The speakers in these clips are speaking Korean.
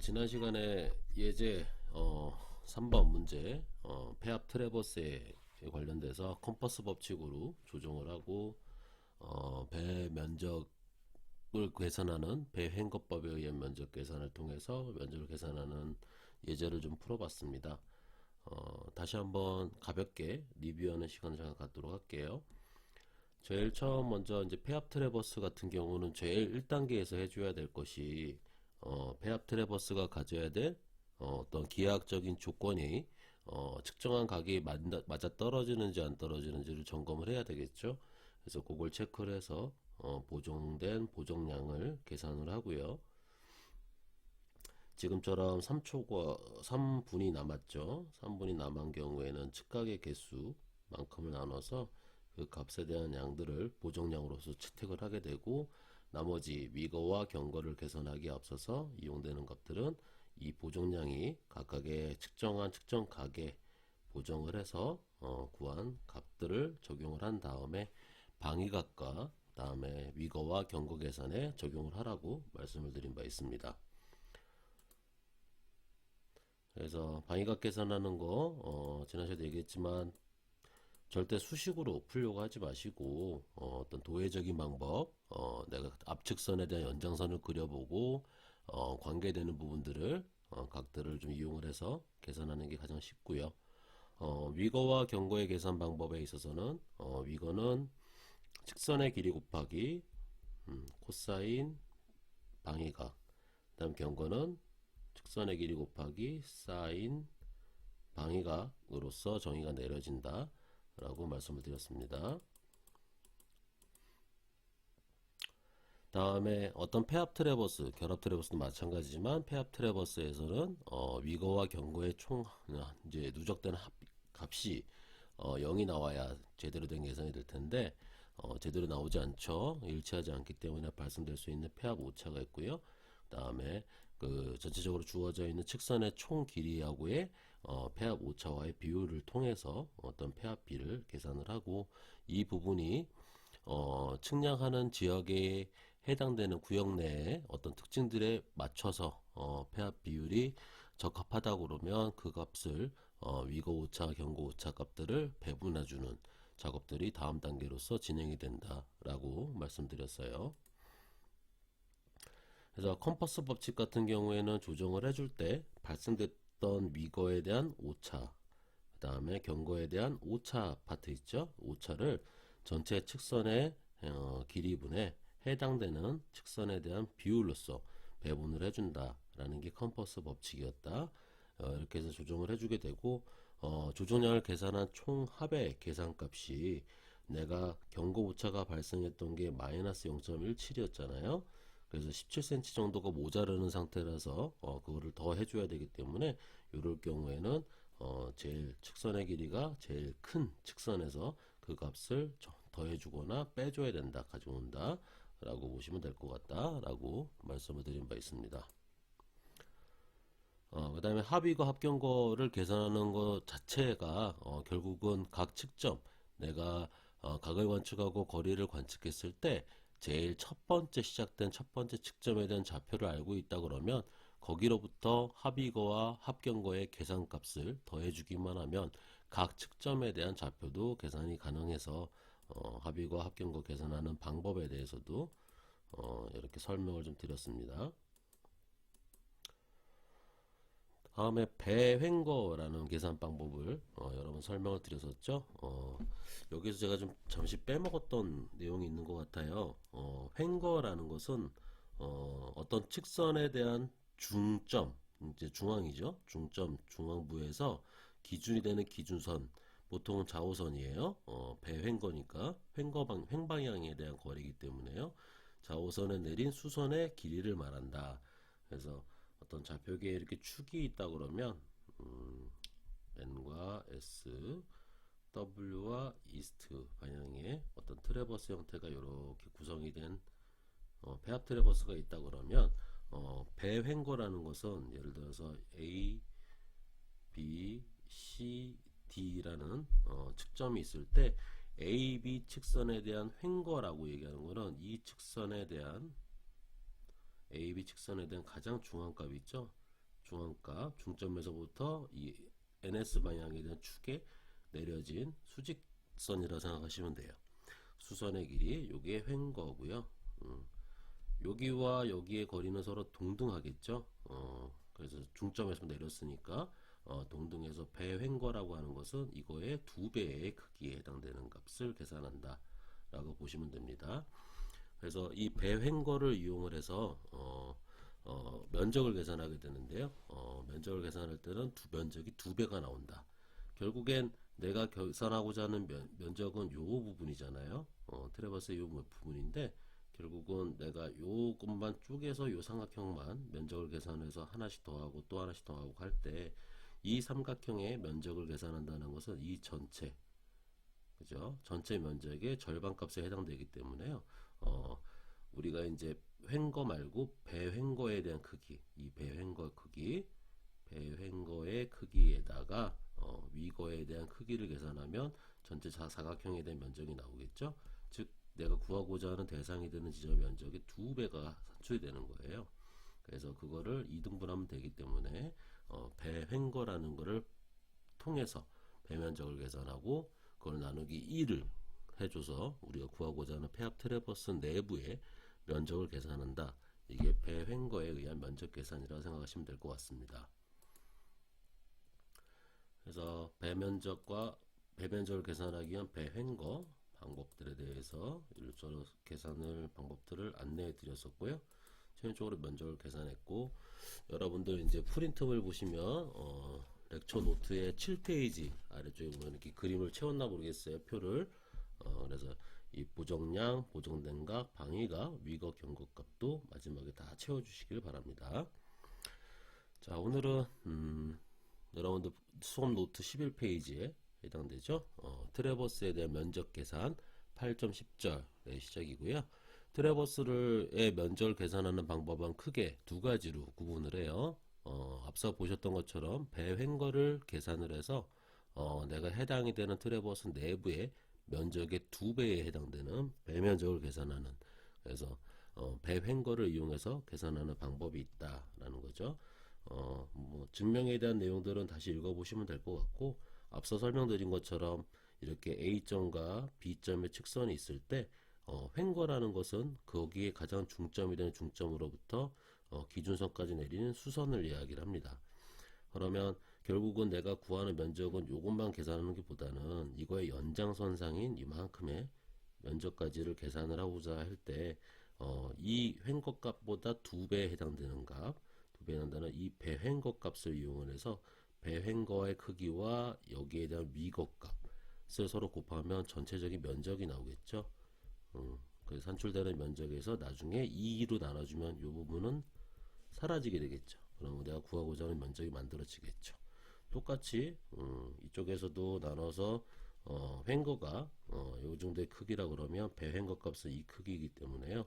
지난 시간에 예제 3번 문제 폐압 트래버스에 관련돼서 컴퍼스 법칙으로 조정을 하고 배 면적을 계산하는 배 횡거법에 의한 면적 계산을 통해서 면적을 계산하는 예제를 좀 풀어봤습니다. 다시 한번 가볍게 리뷰하는 시간을 잠깐 갖도록 할게요. 제일 처음 먼저 이제 폐압 트래버스 같은 경우는 제일 1단계에서 해줘야 될 것이 폐압 트래버스가 가져야 될 어떤 기하학적인 조건이 측정한 각이 맞아 떨어지는지 안 떨어지는지를 점검을 해야 되겠죠. 그래서 그걸 체크를 해서 보정된 보정량을 계산을 하고요. 지금처럼 3분이 남았죠. 3분이 남은 경우에는 측각의 개수만큼을 나눠서 그 값에 대한 양들을 보정량으로서 채택을 하게 되고, 나머지 위거와 경거를 계산하기에 앞서서 이용되는 값들은 이 보정량이 각각의 측정한 측정각에 보정을 해서 구한 값들을 적용을 한 다음에 방위각과 다음에 위거와 경거 계산에 적용을 하라고 말씀을 드린 바 있습니다. 그래서 방위각 계산하는 거 지난 시간에 얘기했지만 절대 수식으로 풀려고 하지 마시고 어떤 도회적인 방법, 내가 앞측선에 대한 연장선을 그려보고 관계되는 부분들을 각들을 좀 이용을 해서 계산하는 게 가장 쉽고요. 위거와 경거의 계산 방법에 있어서는 위거는 측선의 길이 곱하기 코사인 방위각, 다음 경거는 측선의 길이 곱하기 사인 방위각으로서 정의가 내려진다 라고 말씀을 드렸습니다. 다음에 어떤 폐압 트래버스, 결합 트래버스도 마찬가지지만 폐압 트래버스에서는 위거와 경거의 총 이제 누적된 값이 0이 나와야 제대로 된 계산이 될 텐데 제대로 나오지 않죠. 일치하지 않기 때문에 발생될 수 있는 폐압 오차가 있고요. 다음에 그 전체적으로 주어져 있는 측선의 총 길이하고의 폐압 오차와의 비율을 통해서 어떤 폐압비를 계산을 하고, 이 부분이 측량하는 지역에 해당되는 구역 내에 어떤 특징들에 맞춰서 폐압 비율이 적합하다 그러면 그 값을 위거 오차, 경고 오차 값들을 배분해주는 작업들이 다음 단계로서 진행이 된다라고 말씀드렸어요. 그래서 컴퍼스 법칙 같은 경우에는 조정을 해줄 때 발생됐던 위거에 대한 오차, 그 다음에 경거에 대한 오차 파트 있죠. 오차를 전체 측선의 길이분에 해당되는 측선에 대한 비율로서 배분을 해준다라는 게 컴퍼스 법칙이었다. 이렇게 해서 조정을 해주게 되고, 조정량을 계산한 총 합의 계산값이 내가 경고 오차가 발생했던 게 마이너스 0.17이었잖아요. 그래서 17cm 정도가 모자르는 상태라서 그거를 더 해줘야 되기 때문에 이럴 경우에는 제일 측선의 길이가 제일 큰 측선에서 그 값을 더해주거나 빼줘야 된다, 가져온다 라고 보시면 될 것 같다 라고 말씀을 드린 바 있습니다. 그 다음에 합의과 합경거를 계산하는 것 자체가 결국은 각 측점, 내가 각을 관측하고 거리를 관측했을 때 제일 첫 번째 시작된 첫 번째 측점에 대한 좌표를 알고 있다 그러면 거기로부터 합의거와 합경거의 계산값을 더해주기만 하면 각 측점에 대한 좌표도 계산이 가능해서 합의거 합경거 계산하는 방법에 대해서도 이렇게 설명을 좀 드렸습니다. 다음에 배횡거라는 계산 방법을 여러 번 설명을 드렸었죠. 여기서 제가 좀 잠시 빼먹었던 내용이 있는 것 같아요. 횡거라는 것은 어떤 측선에 대한 중점, 이제 중앙이죠. 중점, 중앙부에서 기준이 되는 기준선, 보통은 좌우선이에요. 배횡거니까 횡방향에 대한 거리이기 때문에요. 좌우선에 내린 수선의 길이를 말한다. 그래서 어떤 좌표계에 이렇게 축이 있다 그러면 N과 S, W와 이스트 방향의 어떤 트래버스 형태가 이렇게 구성이 된 배합 트래버스가 있다 그러면 배횡거라는 것은 예를 들어서 A, B, C, D라는 측점이 있을 때 A, B 측선에 대한 횡거라고 얘기하는 것은 이 측선에 대한 AB 측선에 대한 가장 중앙값이 있죠. 중앙값 중점에서부터 이 ns 방향에 대한 축에 내려진 수직선이라 생각하시면 돼요. 수선의 길이 요게 횡거고요. 여기와 여기의 거리는 서로 동등하겠죠. 그래서 중점에서 내렸으니까 동등해서 배횡거라고 하는 것은 이거의 2배의 크기에 해당되는 값을 계산한다 라고 보시면 됩니다. 그래서 이 배횡거를 이용을 해서 면적을 계산하게 되는데요. 면적을 계산할 때는 면적이 2배가 나온다. 결국엔 내가 계산하고자 하는 면적은 요 부분이잖아요. 트래버스의 요 부분인데 결국은 내가 요것만 쪼개서 요 삼각형만 면적을 계산해서 하나씩 더하고 또 하나씩 더하고 할 때 이 삼각형의 면적을 계산한다는 것은 이 전체, 그죠? 전체 면적의 절반 값에 해당되기 때문에요. 우리가 이제 횡거 말고 배횡거에 대한 크기, 이 배횡거 크기, 배횡거의 크기에다가 위거에 대한 크기를 계산하면 전체 사각형에 대한 면적이 나오겠죠. 즉 내가 구하고자 하는 대상이 되는 지점 면적의 2배가 산출이 되는 거예요. 그래서 그거를 이등분하면 되기 때문에 배횡거라는 거를 통해서 배면적을 계산하고 그걸 나누기 2를 해줘서 우리가 구하고자 하는 폐합 트래버스 내부의 면적을 계산한다. 이게 배횡거에 의한 면적 계산이라고 생각하시면 될 것 같습니다. 그래서 배면적을 계산하기 위한 배횡거 방법들에 대해서 일조로 계산을 방법들을 안내해 드렸었고요. 최종적으로 면적을 계산했고, 여러분들 이제 프린트물 보시면 렉처 노트의 7페이지 아래쪽에 보면 이렇게 그림을 채웠나 모르겠어요. 표를. 그래서 이 보정량, 보정된 값, 방위값, 위거, 경거값도 마지막에 다 채워주시길 바랍니다. 자, 오늘은 여러분들 수업 노트 11페이지에 해당되죠. 트래버스에 대한 면적 계산 8.10절의 시작이고요. 트래버스의 면적을 계산하는 방법은 크게 두 가지로 구분을 해요. 앞서 보셨던 것처럼 배횡거를 계산을 해서 내가 해당이 되는 트래버스 내부의 면적의 2배에 해당되는 배면적을 계산하는, 그래서 배횡거를 이용해서 계산하는 방법이 있다라는 거죠. 뭐 증명에 대한 내용들은 다시 읽어보시면 될 것 같고, 앞서 설명드린 것처럼 이렇게 A점과 B점의 직선이 있을 때 횡거라는 것은 거기에 가장 중점이 되는 중점으로부터 기준선까지 내리는 수선을 이야기를 합니다. 그러면 결국은 내가 구하는 면적은 이것만 계산하는 것보다는 이거의 연장선상인 이만큼의 면적까지를 계산을 하고자 할 때 이 횡거 값보다 2배에 해당되는 값, 2배에 해당되는 이 배횡거 값을 이용을 해서 배횡거의 크기와 여기에 대한 위거 값을 서로 곱하면 전체적인 면적이 나오겠죠. 그래서 산출되는 면적에서 나중에 2로 나눠주면 이 부분은 사라지게 되겠죠. 그러면 내가 구하고자 하는 면적이 만들어지겠죠. 똑같이 이쪽에서도 나눠서 횡거가 이 정도의 크기라 그러면 배횡거 값은 이 크기이기 때문에요.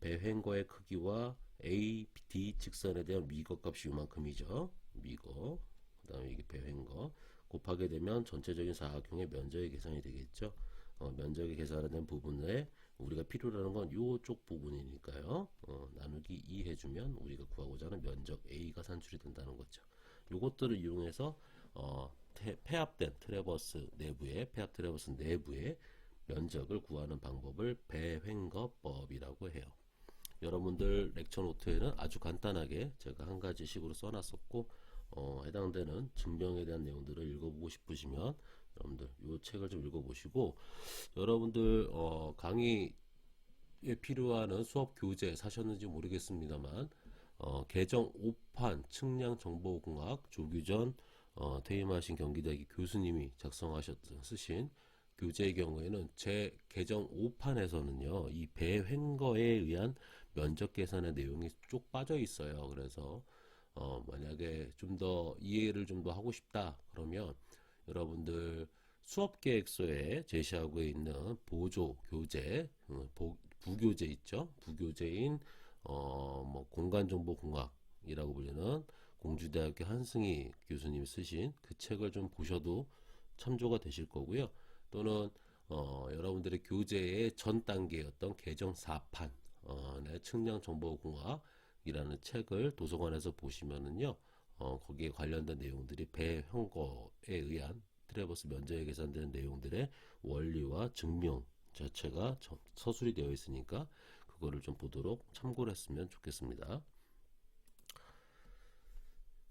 배횡거의 크기와 A, D 직선에 대한 위거 값이 이만큼이죠. 위거, 그 다음에 이게 배횡거 곱하게 되면 전체적인 사각형의 면적이 계산이 되겠죠. 면적이 계산된 부분에 우리가 필요로 하는 건 요쪽 부분이니까요. 나누기 2 해주면 우리가 구하고자 하는 면적 A가 산출이 된다는 거죠. 요것들을 이용해서 폐합된 트래버스 내부의 폐합 트래버스 내부의 면적을 구하는 방법을 배횡거법이라고 해요. 여러분들 렉처 노트에는 아주 간단하게 제가 한 가지 식으로 써놨었고, 해당되는 증명에 대한 내용들을 읽어보고 싶으시면 여러분들 이 책을 좀 읽어보시고, 여러분들 강의에 필요한 수업 교재 사셨는지 모르겠습니다만 개정 5판 측량정보공학 조규전 퇴임하신 경기대학교 교수님이 쓰신 교재의 경우에는 제 개정 5판에서는요 이 배횡거에 의한 면적 계산의 내용이 쭉 빠져 있어요. 그래서 만약에 좀 더 이해를 좀 더 하고 싶다 그러면 여러분들 수업 계획서에 제시하고 있는 보조 교재, 부교재 있죠. 부교재인 뭐 공간정보공학이라고 불리는 공주대학교 한승희 교수님이 쓰신 그 책을 좀 보셔도 참조가 되실 거고요. 또는 여러분들의 교재의 전 단계였던 개정 4판 측량정보공학 이라는 책을 도서관에서 보시면은요, 거기에 관련된 내용들이 배현거에 의한 트레버스 면적에 계산되는 내용들의 원리와 증명 자체가 서술이 되어 있으니까 그거를 좀 보도록 참고를 했으면 좋겠습니다.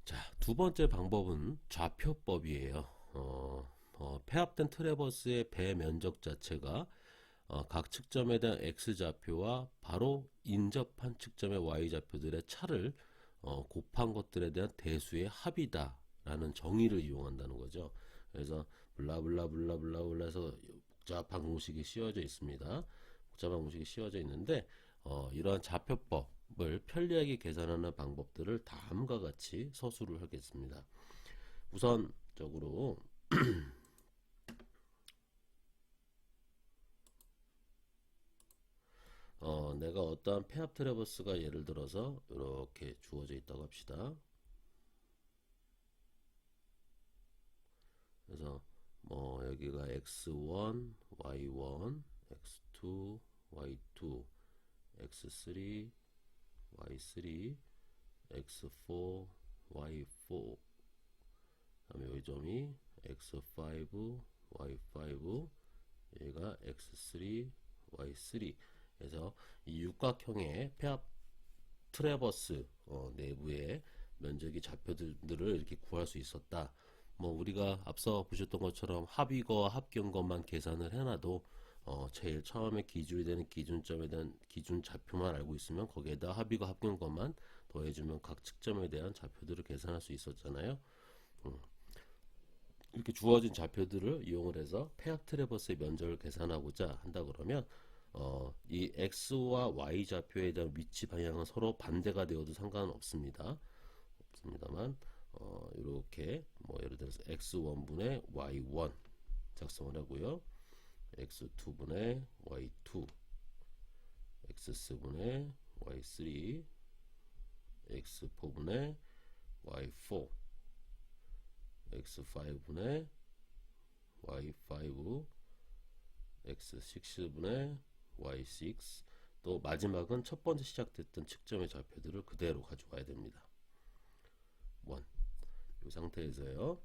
자, 두 번째 방법은 좌표법이에요. 폐합된 트레버스의 배 면적 자체가 각 측점에 대한 x좌표와 바로 인접한 측점의 y좌표들의 차를 곱한 것들에 대한 대수의 합이다 라는 정의를 이용한다는 거죠. 그래서 블라블라블라블라블라 해서 복잡한 공식이 씌워져 있습니다. 복잡한 공식이 씌워져 있는데 이러한 좌표법을 편리하게 계산하는 방법들을 다음과 같이 서술을 하겠습니다. 우선적으로 내가 어떠한 폐합 트래버스가 예를 들어서 이렇게 주어져 있다고 합시다. 그래서 뭐 여기가 x1, y1, x2, y2, x3, y3, x4, y4. 그다음에 이 점이 x5, y5, 여기가 x3, y3. 그래서 이 육각형의 폐합 트래버스 내부의 면적의 좌표들을 이렇게 구할 수 있었다. 뭐 우리가 앞서 보셨던 것처럼 합의거와 합경거만 계산을 해놔도 제일 처음에 기준이 되는 기준점에 대한 기준 좌표만 알고 있으면 거기에다 합의거 합경거만 더해주면 각 측점에 대한 좌표들을 계산할 수 있었잖아요. 이렇게 주어진 좌표들을 이용을 해서 폐합 트래버스의 면적을 계산하고자 한다 그러면 이 x와 y 좌표에 대한 위치 방향은 서로 반대가 되어도 상관은 없습니다만 이렇게 뭐 예를 들어서 x1분의 y1 작성을 하고요. x2분의 y2, x3분의 y3, x4분의 y4, x5분의 y5, x6분의 y6. 또 마지막은 첫 번째 시작됐던 측점의 좌표들을 그대로 가져와야 됩니다. 1. 이 상태에서요.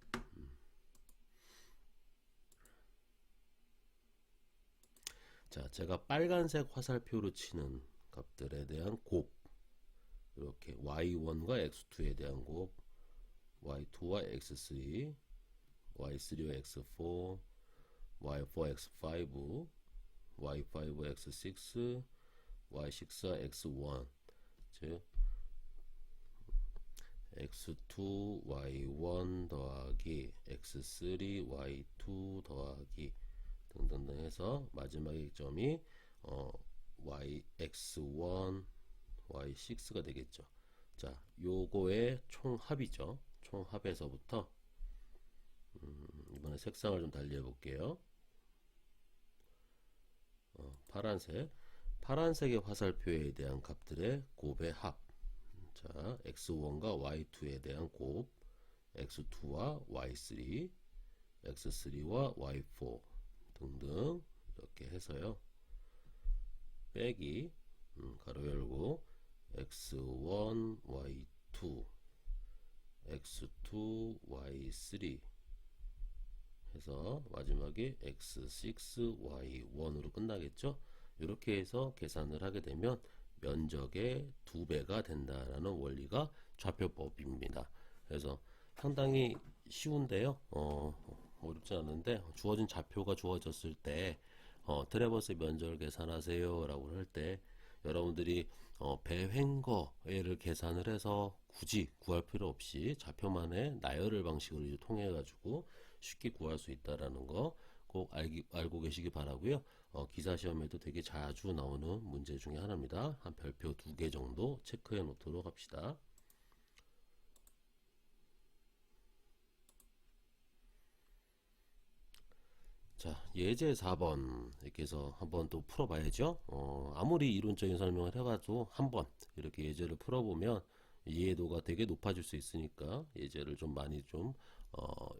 자, 제가 빨간색 화살표로 치는 값들에 대한 곱, 이렇게 y1과 x2에 대한 곱, y2와 x3, y3와 x4, y4, x5, y5, x6, y6와 x1, 즉 x2, y1 더하기 x3, y2 더하기 등등등 해서 마지막의 점이 x1, y6가 되겠죠. 자, 요거의 총합이죠. 총합에서부터 이번에 색상을 좀 달리 해볼게요. 파란색의 화살표에 대한 값들의 곱의 합. 자, x1과 y2에 대한 곱, x2와 y3, x3와 y4 등등 이렇게 해서요. 빼기 가로 열고 x1, y2, x2, y3 해서 마지막에 x6, y1으로 끝나겠죠. 이렇게 해서 계산을 하게 되면 면적의 2배가 된다라는 원리가 좌표법입니다. 그래서 상당히 쉬운데요. 어렵지 않은데 주어진 좌표가 주어졌을 때 트래버스 면적을 계산하세요 라고 할 때 여러분들이 배횡거를 계산을 해서 굳이 구할 필요 없이 좌표만의 나열을 방식을 통해 가지고 쉽게 구할 수 있다라는 거 꼭 알고 계시기 바라고요. 기사 시험에도 되게 자주 나오는 문제 중에 하나입니다. 한 별표 2개 정도 체크해 놓도록 합시다. 자, 예제 4번 이렇게 해서 한번 또 풀어봐야죠. 아무리 이론적인 설명을 해봐도 한번 이렇게 예제를 풀어보면 이해도가 되게 높아질 수 있으니까 예제를 좀 많이 좀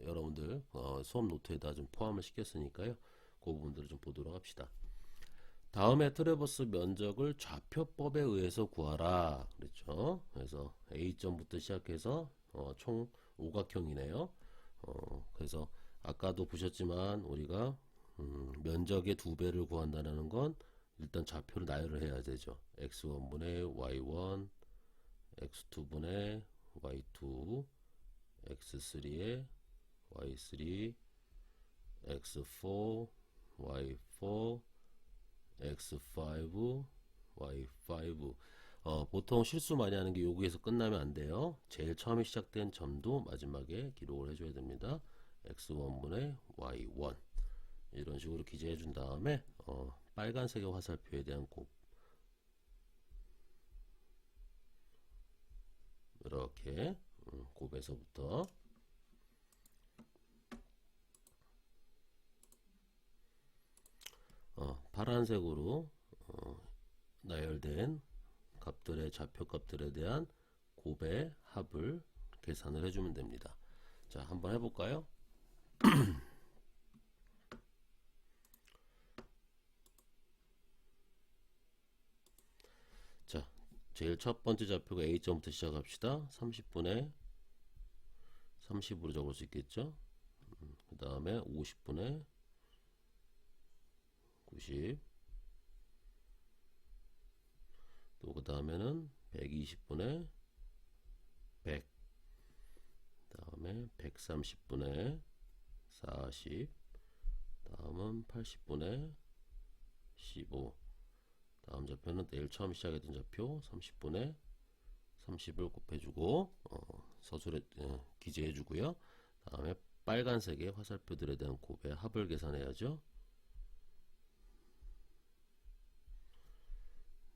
여러분들 수업 노트에다 좀 포함을 시켰으니까요. 그 부분들을 좀 보도록 합시다. 다음에 트래버스 면적을 좌표법에 의해서 구하라 그랬죠. 그래서 A점부터 시작해서 총 오각형이네요. 그래서 아까도 보셨지만 우리가 면적의 2배를 구한다는 건 일단 좌표를 나열을 해야 되죠. x1분의 y1, x2분의 y2, x3의 y3, x4, y4, x5, y5. 보통 실수 많이 하는 게 여기에서 끝나면 안 돼요. 제일 처음에 시작된 점도 마지막에 기록을 해줘야 됩니다. x1분의 y1 이런 식으로 기재해 준 다음에 빨간색의 화살표에 대한 곱 이렇게 곱에서부터 파란색으로 나열된 값들의 좌표 값들에 대한 곱의 합을 계산을 해주면 됩니다. 자, 한번 해볼까요? 자, 제일 첫 번째 좌표가 A점부터 시작합시다. 30분의 30으로 적을 수 있겠죠? 그 다음에 50분의 90, 또 그 다음에는 120분의 100, 다음에 130분의 40, 다음은 80분의 15, 다음 좌표는 내일 처음 시작했던 좌표 30분의 30을 곱해주고 서술에 기재해주고요. 다음에 빨간색의 화살표들에 대한 곱의 합을 계산해야죠.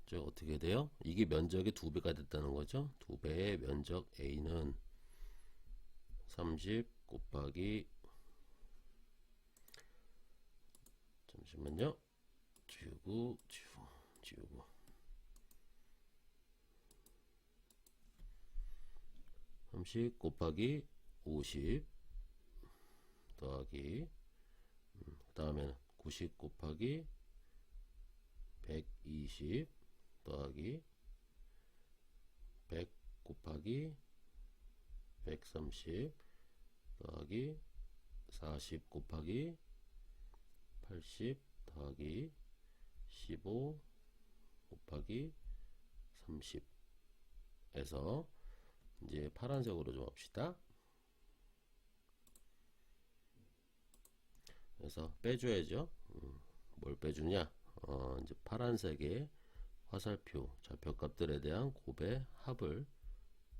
저 어떻게 돼요? 이게 면적의 2배가 됐다는 거죠. 2배의 면적 A는 30 곱하기 잠시만요. 지우고 30 곱하기 50 더하기 그 다음에는 90 곱하기 120 더하기 100 곱하기 130 더하기 40 곱하기 80 더하기 15 곱하기 30에서 이제 파란색으로 좀 합시다. 그래서 빼줘야죠. 뭘 빼주냐? 이제 파란색의 화살표 좌표값들에 대한 곱의 합을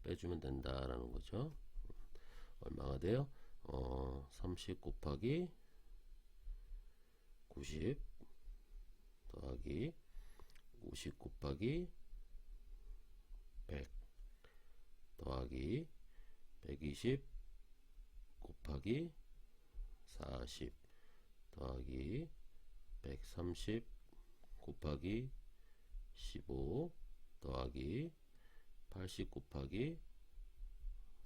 빼주면 된다라는 거죠. 얼마가 돼요? 30 곱하기 90 더하기 50 곱하기 100 더하기 120 곱하기 40 더하기 130 곱하기 15 더하기 80 곱하기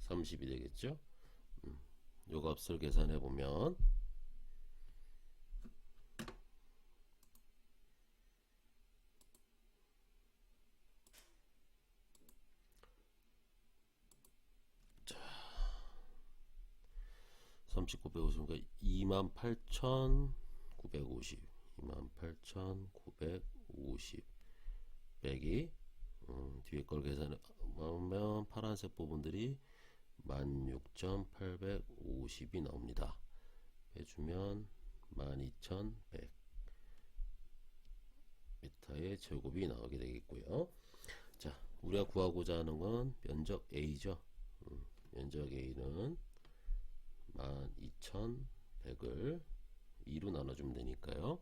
30이 되겠죠. 요 값을 계산해 보면 자, 30 곱해보시니까 28,950 28,950 빼기 뒤에 걸 계산하면 파란색 부분들이 16,850이 나옵니다. 빼주면 12,100 미터의 제곱이 나오게 되겠고요. 자, 우리가 구하고자 하는 건 면적 A죠. 면적 A는 12,100을 2로 나눠주면 되니까요.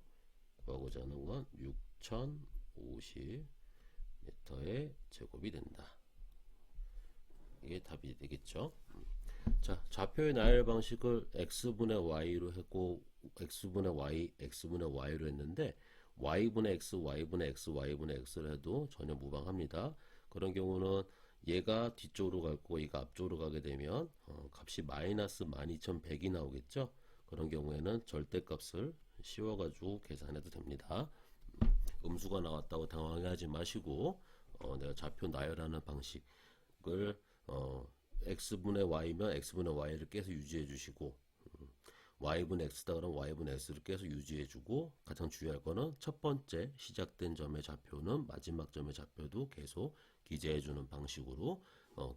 구하고자 하는 건 6,050 미터의 제곱이 된다. 이게 답이 되겠죠. 자, 좌표의 나열 방식을 x분의 y로 했고 x분의 y, x분의 y로 했는데 y분의 x, y분의 x, y분의 x를 해도 전혀 무방합니다. 그런 경우는 얘가 뒤쪽으로 갈 거고 얘가 앞쪽으로 가게 되면 값이 마이너스 12,100이 나오겠죠. 그런 경우에는 절대값을 씌워가지고 계산해도 됩니다. 음수가 나왔다고 당황하지 마시고 내가 좌표 나열하는 방식을 x분의 y면 x분의 y를 계속 유지해 주시고 y분의 x다 그러면 y분의 x를 계속 유지해 주고 가장 중요할 거는 첫 번째 시작된 점의 좌표는 마지막 점의 좌표도 계속 기재해 주는 방식으로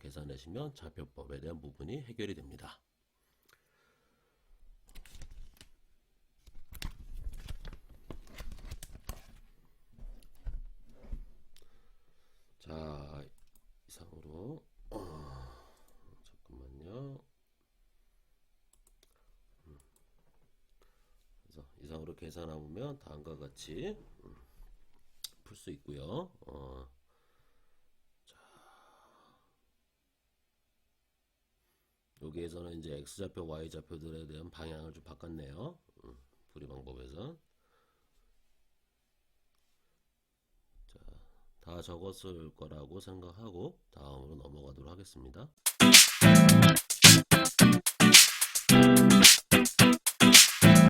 계산하시면 좌표법에 대한 부분이 해결이 됩니다. 자, 이상으로 잠깐만요. 그래서 이상으로 계산해 보면 다음과 같이 풀 수 있고요. 여기에서는 이제 x좌표, y좌표들에 대한 방향을 좀 바꿨네요. 풀이 방법에서. 자, 다 적었을 거라고 생각하고 다음으로 넘어가도록 하겠습니다.